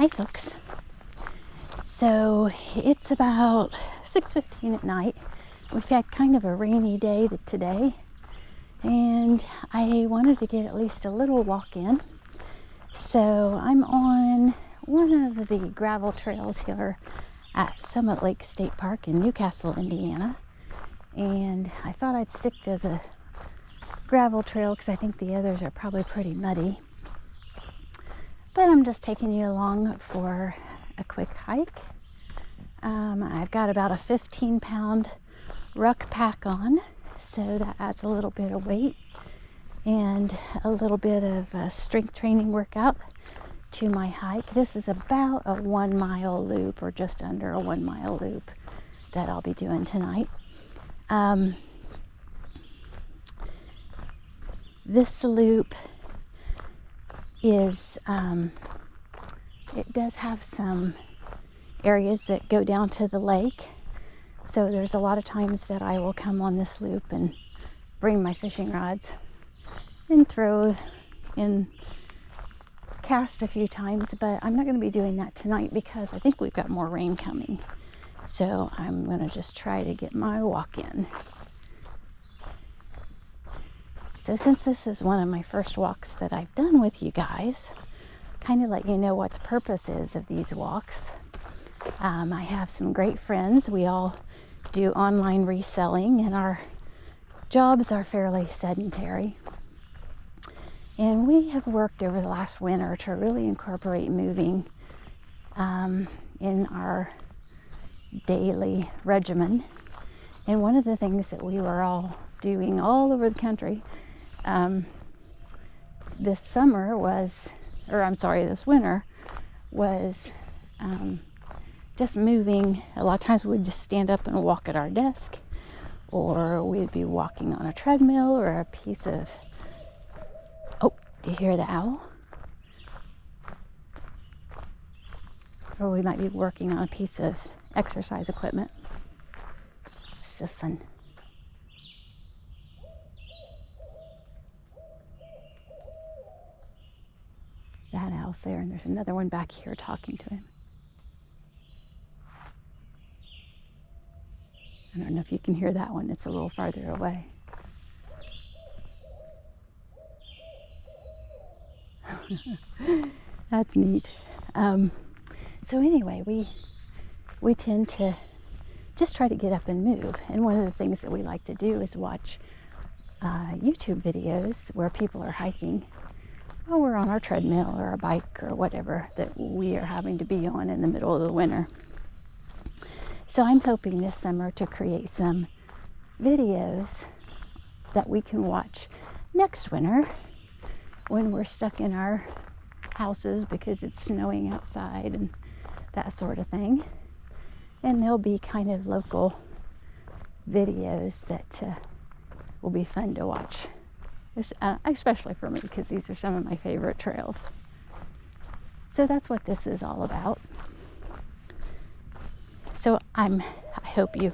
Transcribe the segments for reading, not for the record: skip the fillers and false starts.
Hi folks. So it's about 6:15 at night. We've had kind of a rainy day today, and I wanted to get at least a little walk in. So I'm on one of the gravel trails here at Summit Lake State Park in Newcastle, Indiana. And I thought I'd stick to the gravel trail because I think the others are probably pretty muddy. But I'm just taking you along for a quick hike. I've got about a 15-pound ruck pack on, so that adds a little bit of weight and a little bit of strength training workout to my hike. This is about a 1 mile loop, or just under a 1 mile loop, that I'll be doing tonight. This loop is, it does have some areas that go down to the lake. So there's a lot of times that I will come on this loop and bring my fishing rods and throw in, cast a few times, but I'm not going to be doing that tonight because I think we've got more rain coming. So I'm going to just try to get my walk in. So since this is one of my first walks that I've done with you guys, kind of let you know what the purpose is of these walks. I have some great friends. We all do online reselling, and our jobs are fairly sedentary. And we have worked over the last winter to really incorporate moving in our daily regimen. And one of the things that we were all doing all over the country this winter was just moving. A lot of times we'd just stand up and walk at our desk, or we'd be walking on a treadmill or a piece of, oh, do you hear the owl? Or we might be working on a piece of exercise equipment. It's the sun. That owl's there, and there's another one back here talking to him. I don't know if you can hear that one. It's a little farther away. That's neat. So anyway, we tend to just try to get up and move. And one of the things that we like to do is watch YouTube videos where people are hiking while we're on our treadmill or a bike or whatever that we are having to be on in the middle of the winter. So I'm hoping this summer to create some videos that we can watch next winter when we're stuck in our houses because it's snowing outside and that sort of thing. And there'll be kind of local videos that will be fun to watch. Especially for me, because these are some of my favorite trails. So that's what this is all about. So I hope you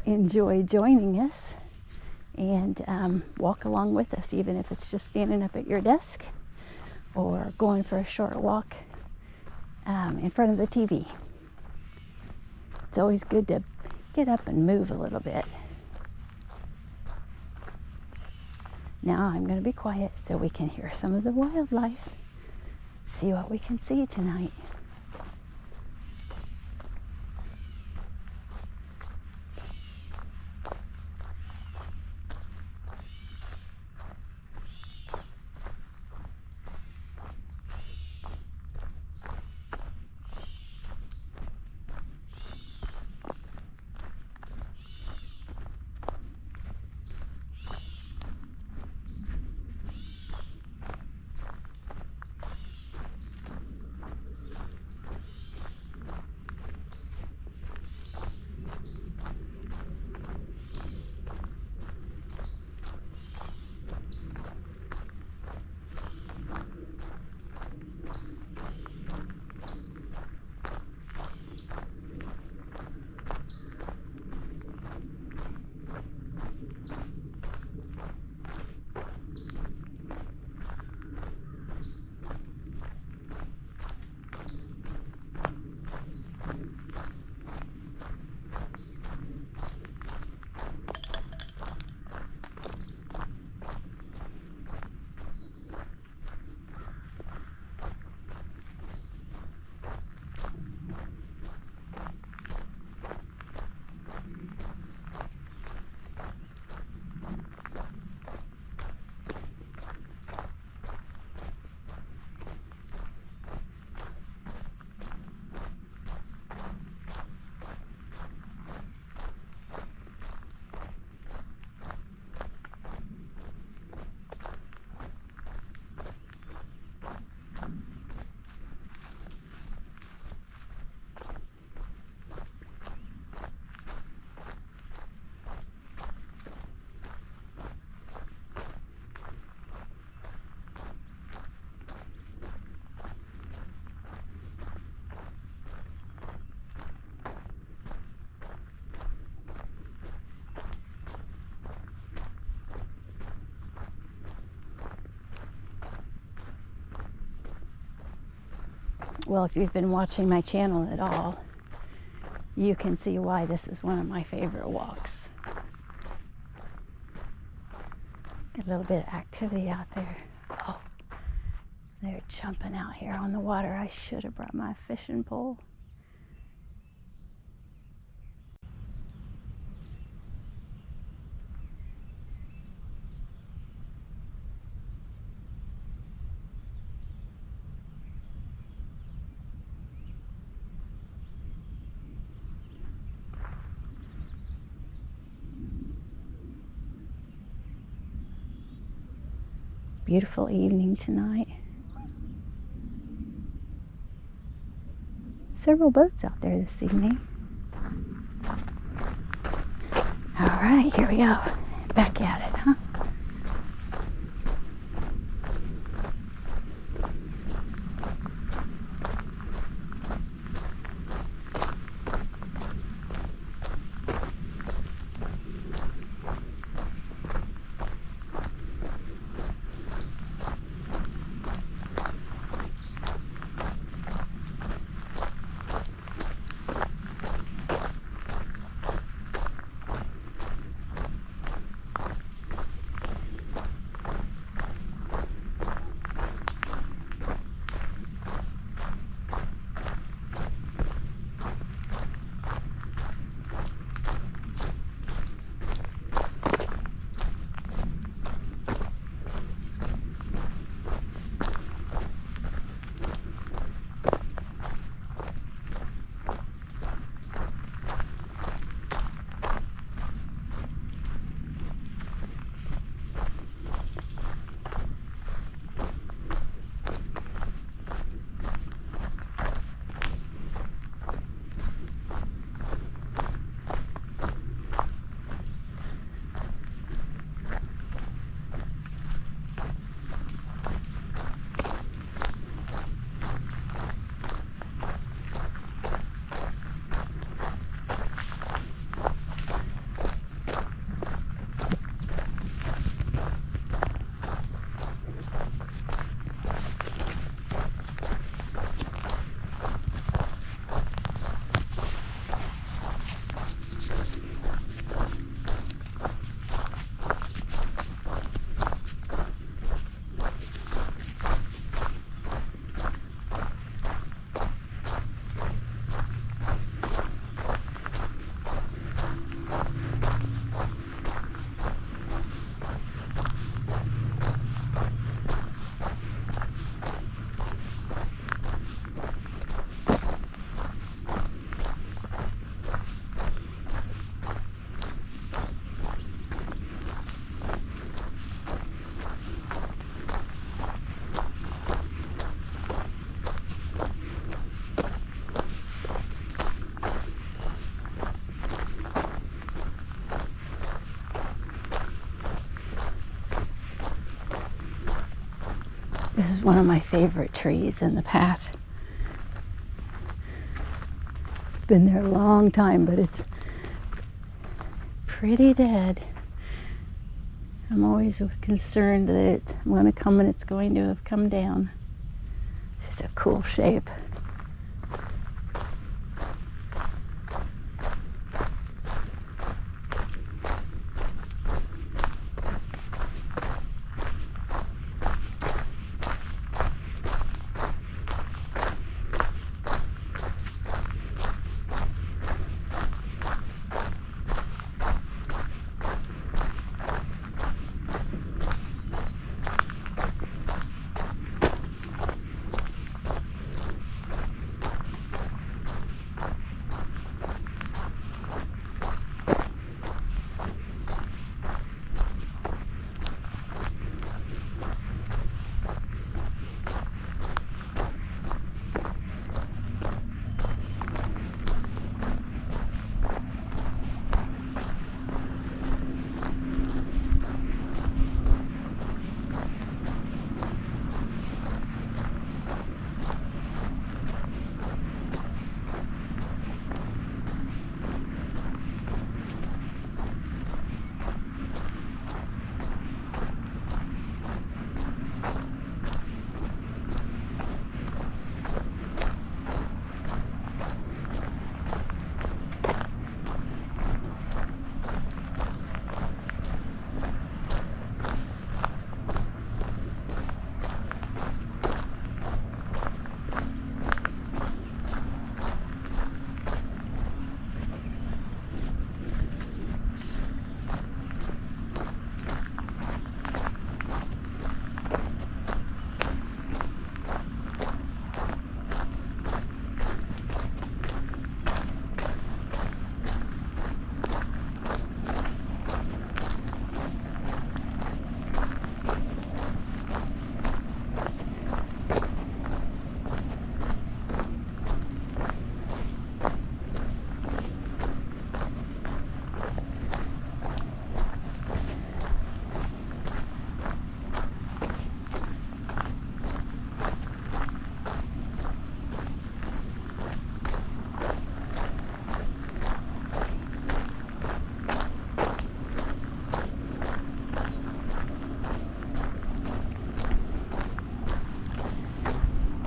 enjoy joining us and walk along with us, even if it's just standing up at your desk or going for a short walk in front of the TV. It's always good to get up and move a little bit. Now I'm going to be quiet so we can hear some of the wildlife, see what we can see tonight. Well, if you've been watching my channel at all, you can see why this is one of my favorite walks. Got a little bit of activity out there. Oh, they're jumping out here on the water. I should have brought my fishing pole. Beautiful evening tonight. Several boats out there this evening. All right, here we go. Back at it, huh? This is one of my favorite trees in the path. It's been there a long time, but it's pretty dead. I'm always concerned that I'm going to come and it's going to have come down. It's just a cool shape.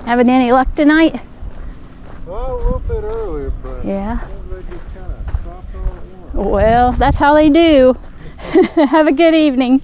Having any luck tonight? Well, a little bit earlier, but Yeah. they just kind of stopped all at once. Well, that's how they do. Have a good evening.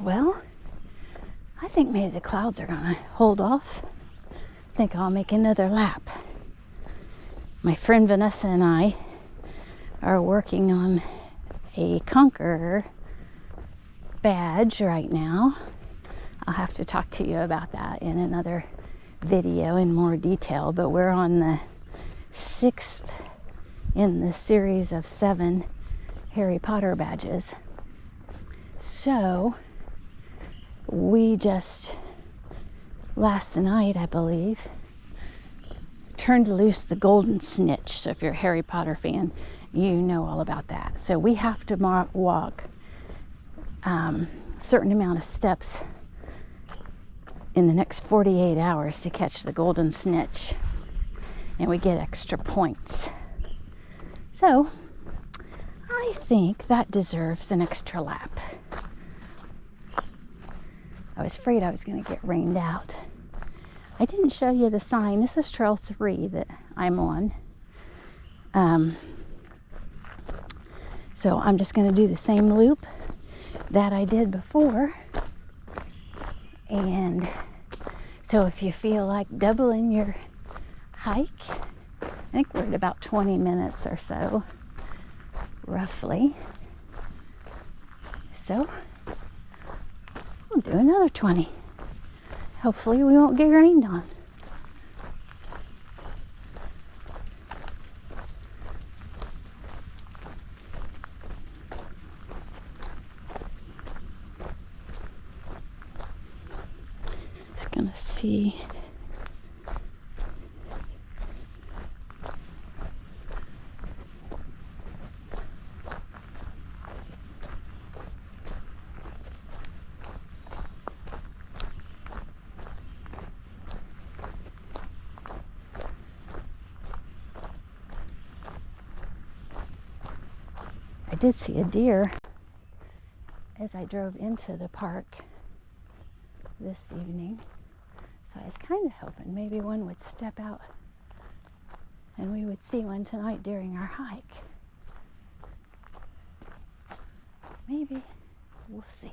Well, I think maybe the clouds are gonna hold off. I think I'll make another lap. My friend Vanessa and I are working on a Conqueror badge right now. I'll have to talk to you about that in another video in more detail, but we're on the 6th in the series of 7 Harry Potter badges. So we just last night, I believe, turned loose the golden snitch. So if you're a Harry Potter fan, you know all about that. So we have to walk a certain amount of steps in the next 48 hours to catch the golden snitch, and we get extra points. So I think that deserves an extra lap. I was afraid I was going to get rained out. I didn't show you the sign. This is trail 3 that I'm on. So I'm just going to do the same loop that I did before. And so if you feel like doubling your hike, I think we're at about 20 minutes or so, roughly. So I'll do another 20. Hopefully we won't get rained on. Just gonna see. I did see a deer as I drove into the park this evening. So I was kind of hoping maybe one would step out and we would see one tonight during our hike. Maybe. We'll see.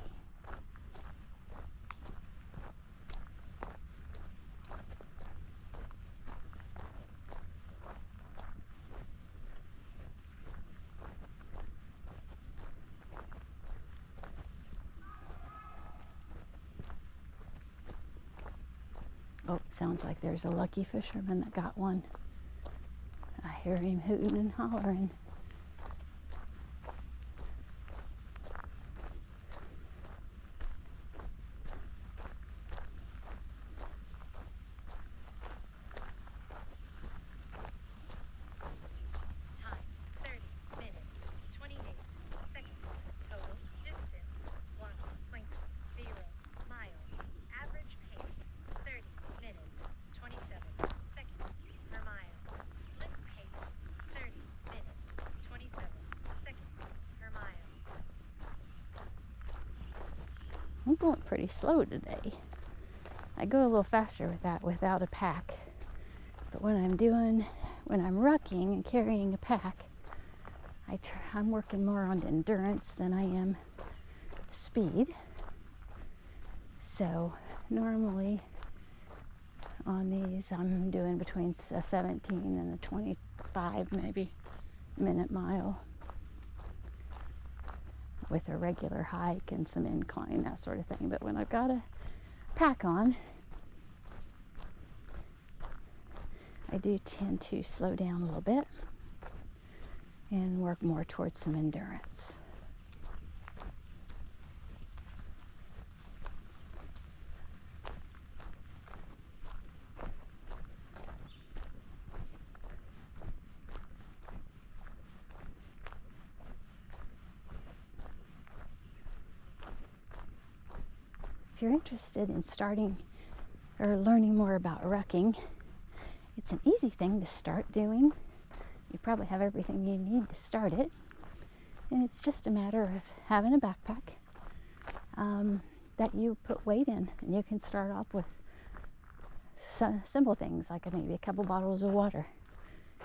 Oh, sounds like there's a lucky fisherman that got one. I hear him hooting and hollering. Time 30 minutes, 28 seconds. Total distance 1.0 miles. Average pace 30 minutes, 27 seconds per mile. Split pace 30 minutes, 27 seconds per mile. I'm going pretty slow today. I go a little faster with that without a pack. But when I'm rucking and carrying a pack, I'm working more on endurance than I am speed. So normally on these I'm doing between a 17 and a 25 maybe minute mile with a regular hike and some incline, that sort of thing. But when I've got a pack on, I do tend to slow down a little bit and work more towards some endurance. If you're interested in starting or learning more about rucking, it's an easy thing to start doing. You probably have everything you need to start it. And it's just a matter of having a backpack that you put weight in. And you can start off with simple things like maybe a couple bottles of water.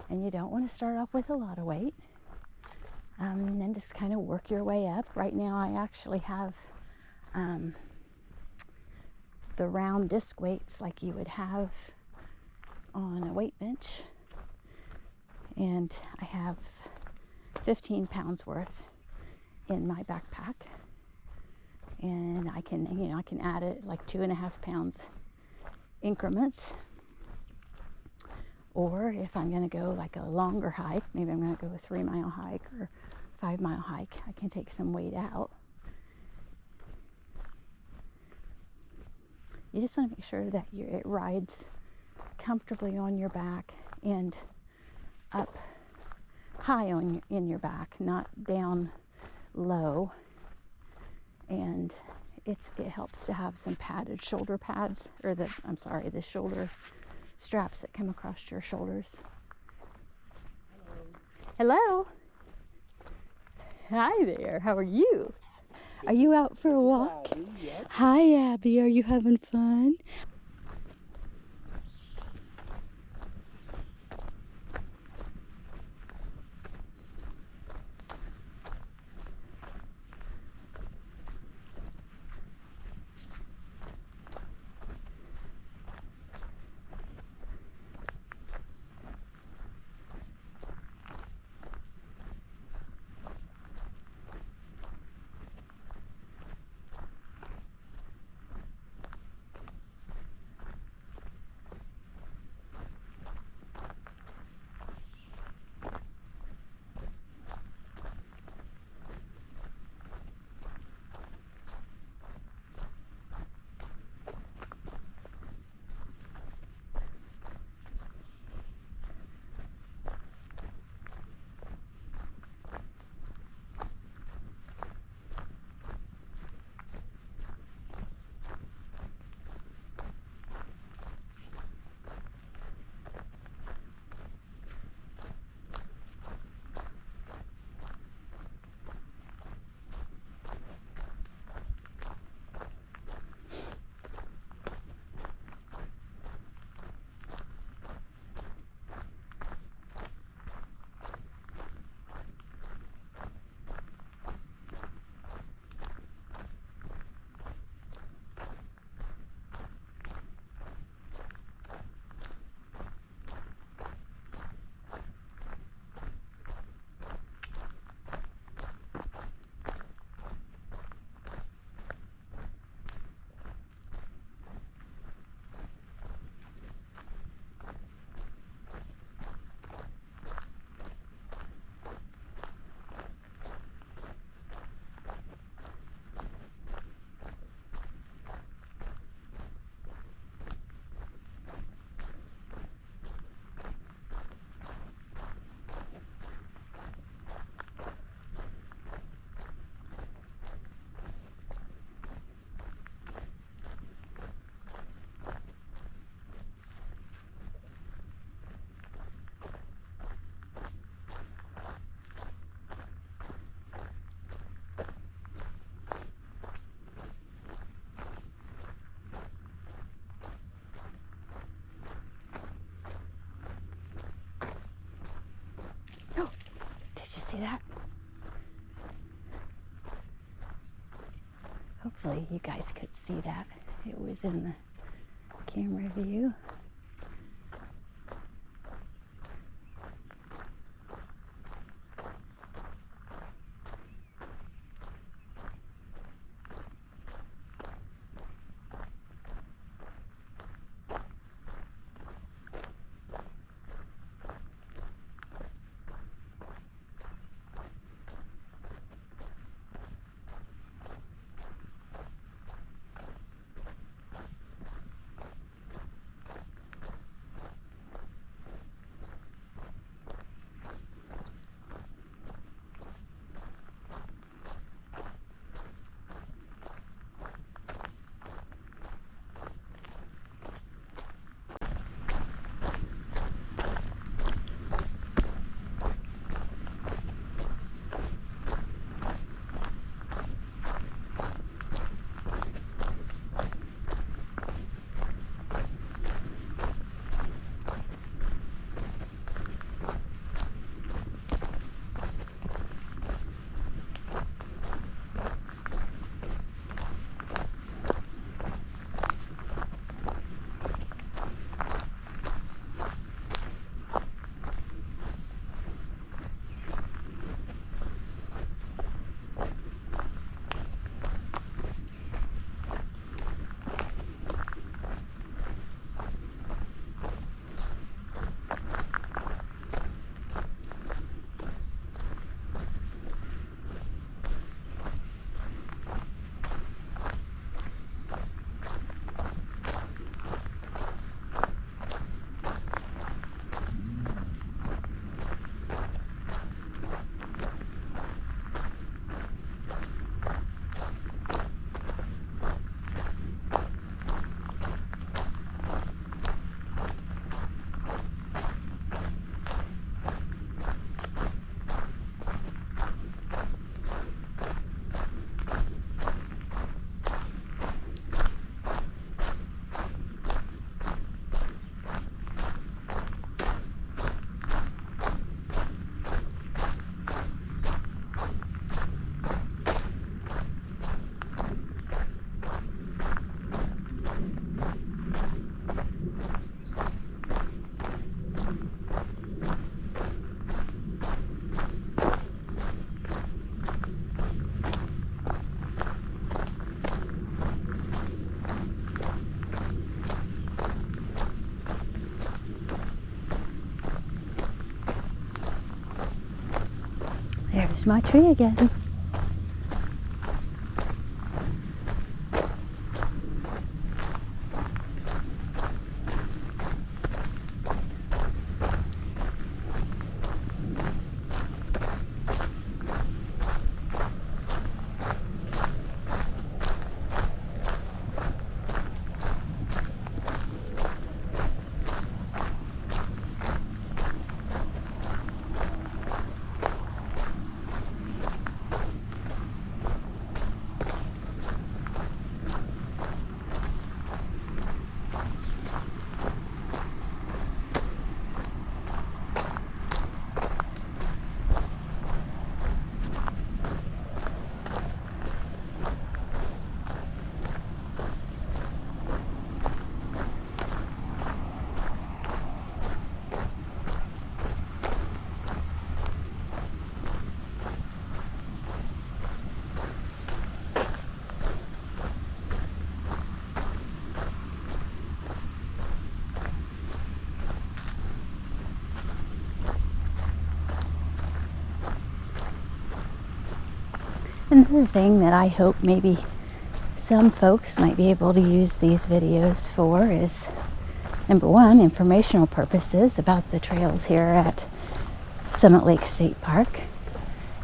And you don't want to start off with a lot of weight. And then just kind of work your way up. Right now I actually have the round disc weights like you would have on a weight bench, and I have 15 pounds worth in my backpack, and I can add it like 2.5 pounds increments. Or if I'm going to go like a longer hike, maybe I'm going to go a 3-mile hike or 5-mile hike, I can take some weight out. You just want to make sure that it rides comfortably on your back and up high in your back, not down low. And it helps to have some padded shoulder pads, or the shoulder straps that come across your shoulders. Hello. Hi there. How are you? Are you out for a walk? Hi, Abby. Are you having fun? See that? Hopefully you guys could see that. It was in the camera view. There's my tree again. Another thing that I hope maybe some folks might be able to use these videos for is, number one, informational purposes about the trails here at Summit Lake State Park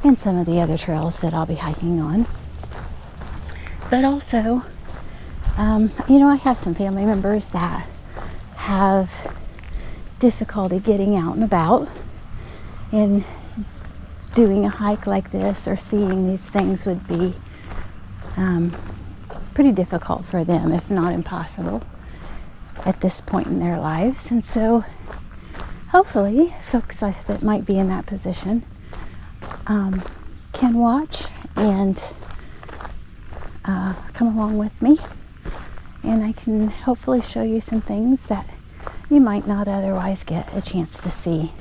and some of the other trails that I'll be hiking on. But also, you know, I have some family members that have difficulty getting out and about, and doing a hike like this or seeing these things would be pretty difficult for them, if not impossible, at this point in their lives. And so hopefully folks that might be in that position can watch and come along with me, and I can hopefully show you some things that you might not otherwise get a chance to see.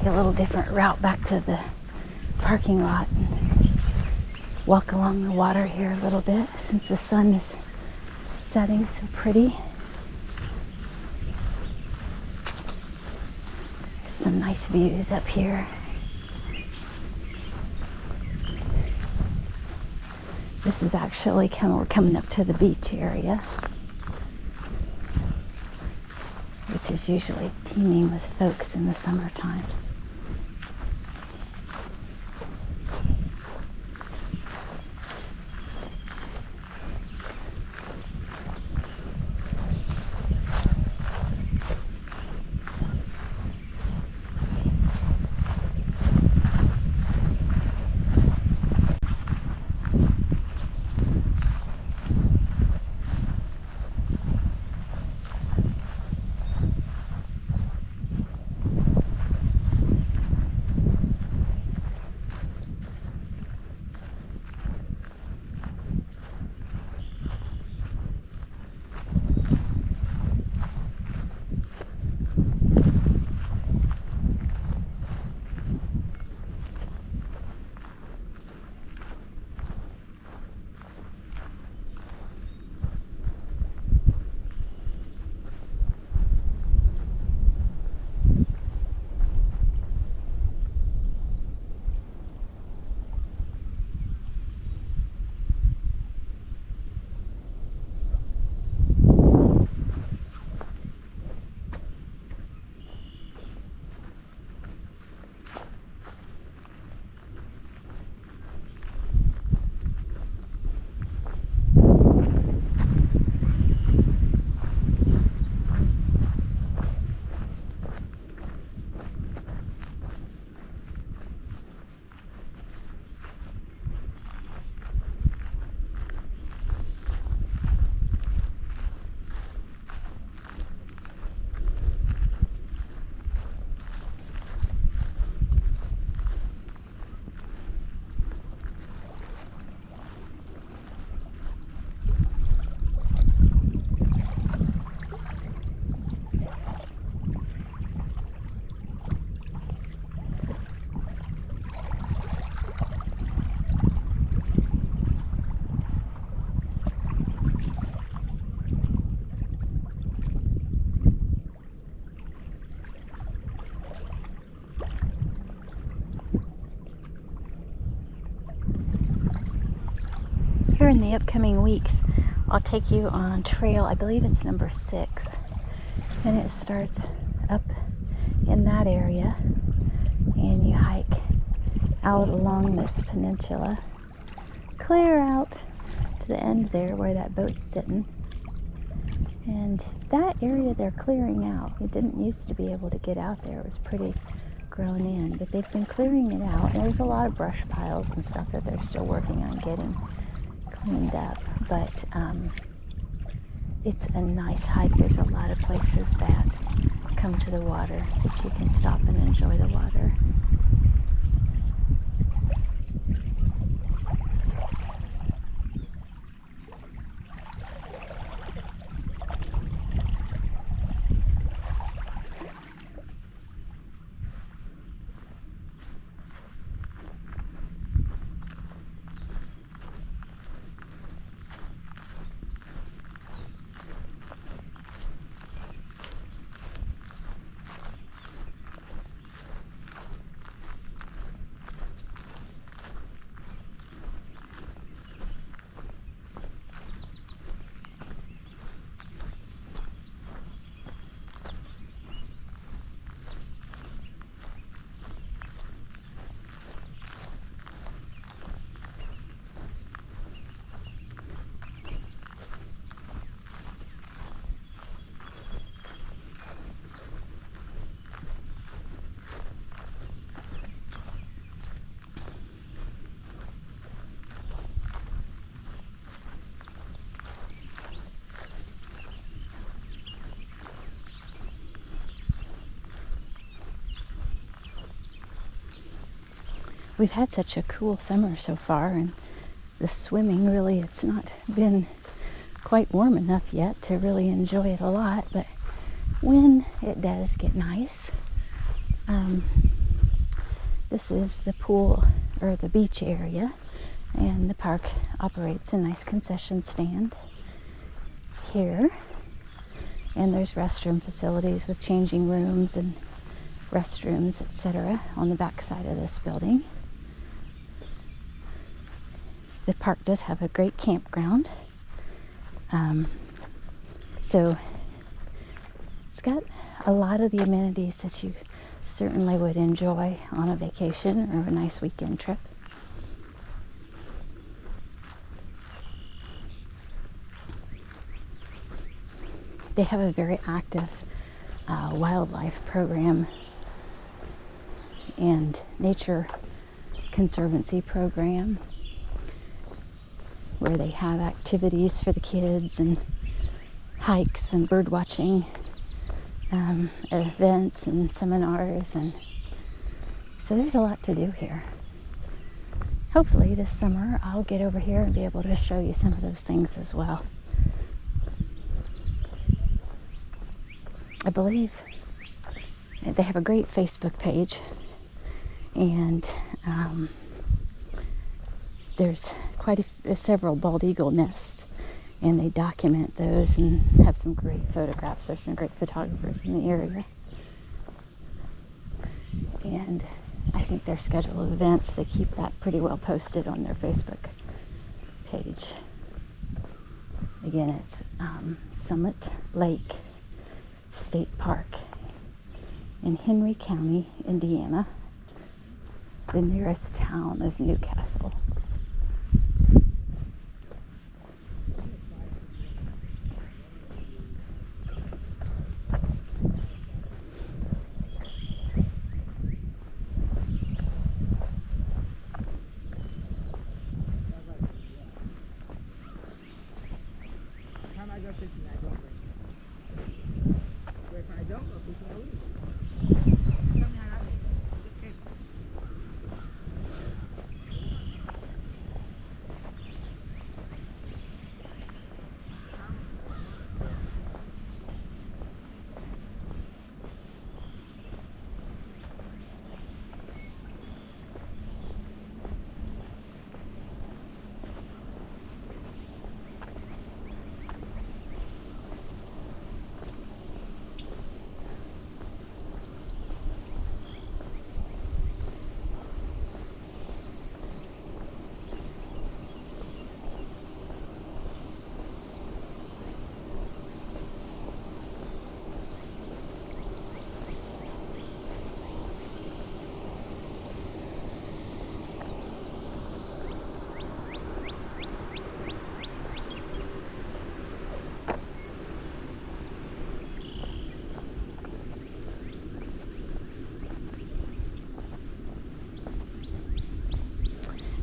take a little different route back to the parking lot and walk along the water here a little bit since the sun is setting so pretty. There's some nice views up here. This is actually we're coming up to the beach area, which is usually teeming with folks in the summertime. Here in the upcoming weeks, I'll take you on trail, I believe it's number 6, and it starts up in that area, and you hike out along this peninsula, clear out to the end there where that boat's sitting, and that area they're clearing out. It didn't used to be able to get out there. It was pretty grown in, but they've been clearing it out. There's a lot of brush piles and stuff that they're still working on getting cleaned up, but it's a nice hike. There's a lot of places that come to the water that you can stop and enjoy the water. We've had such a cool summer so far, and the swimming really, it's not been quite warm enough yet to really enjoy it a lot, but when it does get nice, This is the pool or the beach area, and the park operates a nice concession stand here. And there's restroom facilities with changing rooms and restrooms, etc. on the back side of this building. The park does have a great campground. So it's got a lot of the amenities that you certainly would enjoy on a vacation or a nice weekend trip. They have a very active wildlife program and nature conservancy program where they have activities for the kids and hikes and bird watching events and seminars, and so there's a lot to do here. Hopefully this summer I'll get over here and be able to show you some of those things as well. I believe they have a great Facebook page, and there's quite several bald eagle nests, and they document those and have some great photographs. There's some great photographers in the area, and I think their schedule of events, they keep that pretty well posted on their Facebook page. Again, it's Summit Lake State Park in Henry County, Indiana. The nearest town is Newcastle.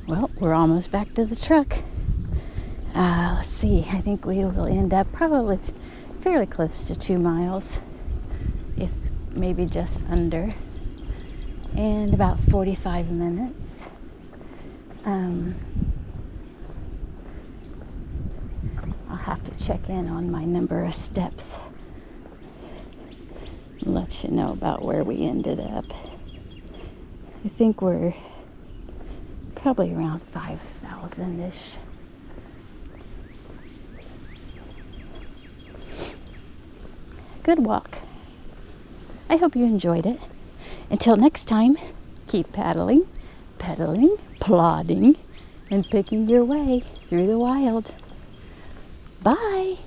Well, we're almost back to the truck. Let's see, I think we will end up probably fairly close to 2 miles, if maybe just under, and about 45 minutes. I'll have to check in on my number of steps and let you know about where we ended up. I think we're probably around 5,000-ish. Good walk. I hope you enjoyed it. Until next time, keep paddling, pedaling, plodding, and picking your way through the wild. Bye.